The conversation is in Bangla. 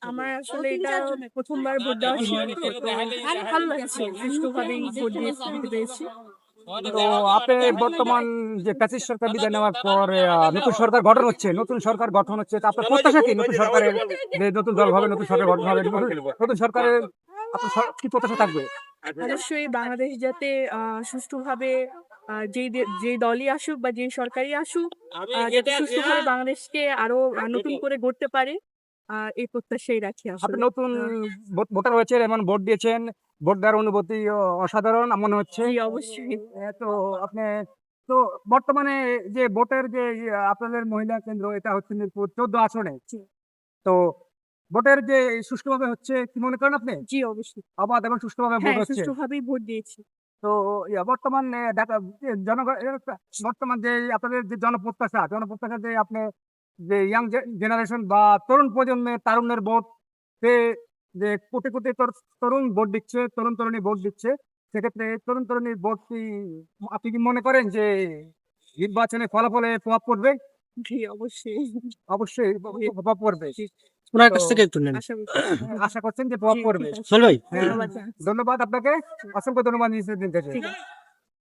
আমার আসলে এটা প্রথমবার ভোট দেওয়ার সিদ্ধান্ত, তো ভালো লাগছে, সুষ্ঠুভাবেই ভোট দিতে পেরেছি। তো আপনি বর্তমান যে প্যাসিস্ট সরকার বিদায় নেওয়ার পর নতুন সরকার গঠন হচ্ছে, নতুন সরকার গঠন হচ্ছে, তা আপনার প্রত্যাশা কি নতুন সরকারের, যে নতুন দল হবে, নতুন সরকার গঠন হবে, নতুন সরকারের আপনার কি প্রত্যাশা থাকবে? অবশ্যই বাংলাদেশ যাতে সুষ্ঠুভাবে যেই দলই আসুক বা যেই সরকারই আসুক, যাতে সুষ্ঠুভাবে বাংলাদেশকে আরো নতুন করে গড়তে পারে, এই প্রত্যাশাই রাখি আপনি আসলে। নতুন ভোটার হয়েছেন, এমন ভোট দিয়েছেন, ভোট দেওয়ার অনুভূতি অসাধারণ মনে হচ্ছে। জি, অবশ্যই। তো আপনি, তো বর্তমানে যে ভোটের যে আপনাদের মহিলা কেন্দ্র, এটা হচ্ছে মিরপুর 14 আসনে। জি, তো ভোটের যে সুষ্ঠুভাবে হচ্ছে কি মনে করেন আপনি? জি, অবশ্যই। অবাধ এবং সুষ্ঠুভাবে ভোট হ্যাঁ, হচ্ছে। সুষ্ঠুভাবেই ভোট দিয়েছি। তো বর্তমান ঢাকা জনগণ বর্তমান যে আপনাদের যে জনপ্রত্যাশা যে আপনি যে ইয়াং জেনারেশন বা তরুণ প্রজন্মের তারুণ্যের ভোট, সে যে কোটি কোটি তরুণ ভোট দিচ্ছে, তরুণ তরুণী ভোট দিচ্ছে, সেক্ষেত্রে তরুণ তরুণীর ভোট কি আপনি কি মনে করেন যে নির্বাচনে ফলাফলে প্রভাব পড়বে? জি, অবশ্যই। অবশ্যই প্রভাব পড়বে। জি, ওনার তো কাছ থেকে একটু নেন। আশা করছি। আশা করছেন যে জি, প্রভাব ঠিক পড়বে। আছে। সোহেল ভাই, হ্যাঁ, ধন্যবাদ। ধন্যবাদ আপনাকে, অসংখ্য ধন্যবাদ নিজ দিন থেকে। ঠিক আছে।